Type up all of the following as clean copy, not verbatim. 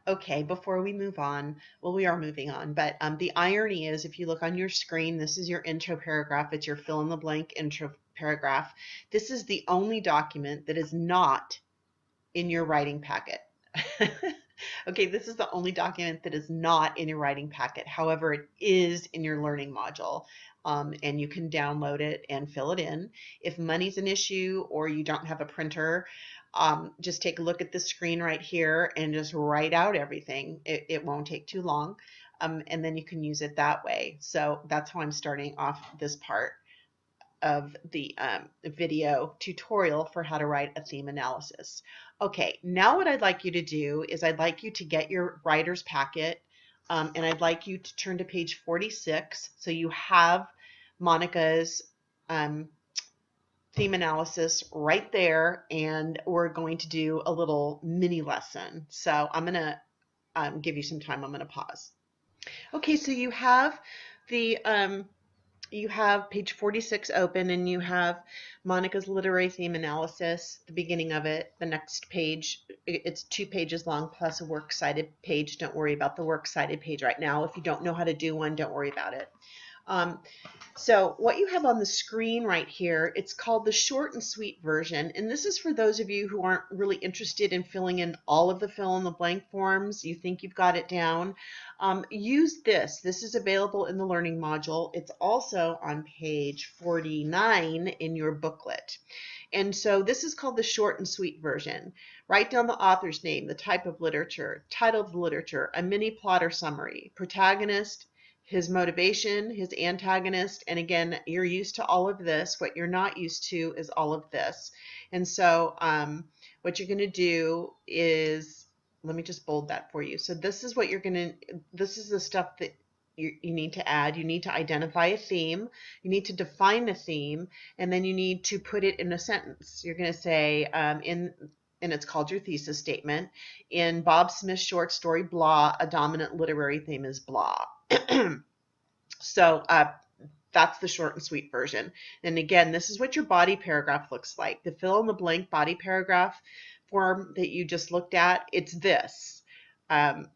Okay, before we move on, well, we are moving on, but the irony is if you look on your screen, this is your intro paragraph. It's your fill in the blank intro paragraph. This is the only document that is not in your writing packet. Okay, this is the only document that is not in your writing packet. However, it is in your learning module. And you can download it and fill it in. If money's an issue or you don't have a printer, just take a look at the screen right here and just write out everything. It won't take too long. And then you can use it that way. So that's how I'm starting off this part of the video tutorial for how to write a theme analysis. Okay, now what I'd like you to do is I'd like you to get your writer's packet and I'd like you to turn to page 46 so you have Monica's theme analysis right there, and we're going to do a little mini lesson. So I'm going to give you some time. I'm going to pause. Okay, so you have page 46 open and you have Monica's literary theme analysis, the beginning of it. The next page, it's 2 pages long plus a works cited page. Don't worry about the works cited page right now. If you don't know how to do one, don't worry about it. So what you have on the screen right here, it's called the short and sweet version. And this is for those of you who aren't really interested in filling in all of the fill in the blank forms. You think you've got it down. Use this. This is available in the learning module. It's also on page 49 in your booklet. And so this is called the short and sweet version. Write down the author's name, the type of literature, title of the literature, a mini plot or summary, protagonist, his motivation, his antagonist, and again, you're used to all of this. What you're not used to is all of this. And so what you're going to do is, let me just bold that for you. So this is what you're going to, this is the stuff that you need to add. You need to identify a theme, you need to define a theme, and then you need to put it in a sentence. You're going to say and it's called your thesis statement. In Bob Smith's short story, Blah, a dominant literary theme is blah. So that's the short and sweet version. And again, this is what your body paragraph looks like. The fill in the blank body paragraph form that you just looked at, it's this. And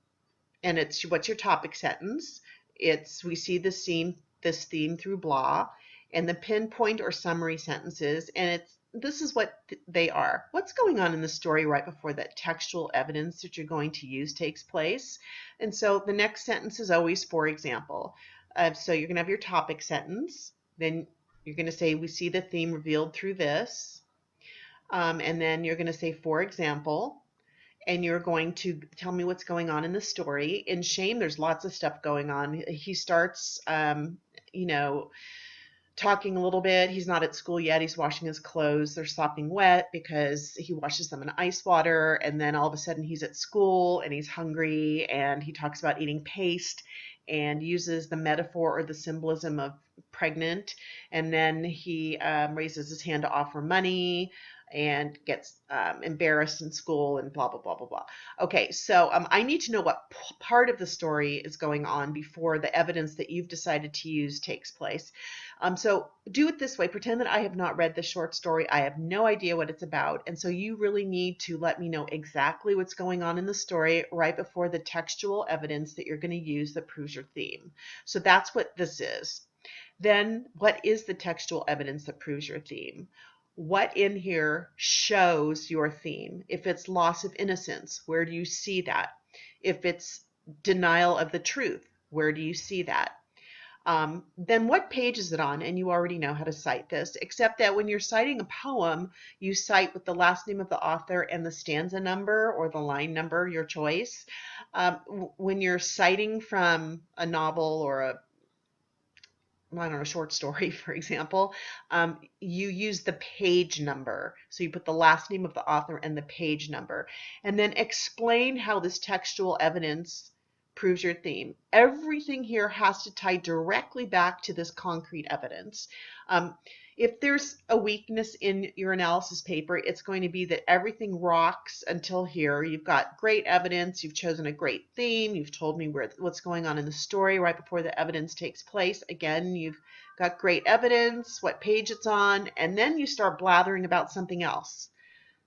it's what's your topic sentence. It's we see this theme through blah, and the pinpoint or summary sentences, and this is what they are. What's going on in the story right before that textual evidence that you're going to use takes place. And so the next sentence is always for example. So you're going to have your topic sentence. Then you're going to say, we see the theme revealed through this. And then you're going to say, for example, and you're going to tell me what's going on in the story. In Shame, there's lots of stuff going on. He starts, talking a little bit. He's not at school yet. He's washing his clothes. They're sopping wet because he washes them in ice water. And then all of a sudden he's at school and he's hungry and he talks about eating paste and uses the metaphor or the symbolism of pregnant. And then he raises his hand to offer money and gets embarrassed in school and blah, blah, blah, blah, blah. Okay, so I need to know what part of the story is going on before the evidence that you've decided to use takes place. So do it this way. Pretend that I have not read the short story. I have no idea what it's about. And so you really need to let me know exactly what's going on in the story right before the textual evidence that you're going to use that proves your theme. So that's what this is. Then what is the textual evidence that proves your theme? What in here shows your theme? If it's loss of innocence, where do you see that? If it's denial of the truth, where do you see that? Then what page is it on? And you already know how to cite this, except that when you're citing a poem, you cite with the last name of the author and the stanza number or the line number, your choice. When you're citing from a novel or a short story, for example, you use the page number. So you put the last name of the author and the page number, and then explain how this textual evidence proves your theme. Everything here has to tie directly back to this concrete evidence. If there's a weakness in your analysis paper, it's going to be that everything rocks until here. You've got great evidence, you've chosen a great theme, you've told me what's going on in the story right before the evidence takes place. Again, you've got great evidence, what page it's on, and then you start blathering about something else,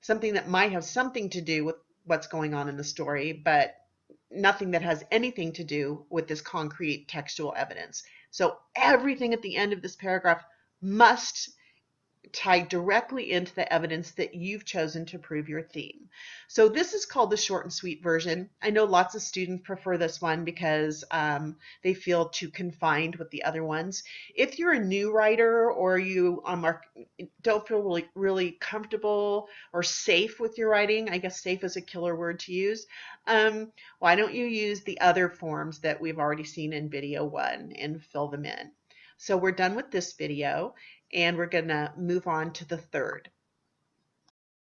something that might have something to do with what's going on in the story, but nothing that has anything to do with this concrete textual evidence. So everything at the end of this paragraph must tie directly into the evidence that you've chosen to prove your theme. So this is called the short and sweet version. I know lots of students prefer this one because they feel too confined with the other ones. If you're a new writer or you don't feel really comfortable or safe with your writing, I guess safe is a killer word to use, why don't you use the other forms that we've already seen in video 1 and fill them in. So we're done with this video, and we're going to move on to the third.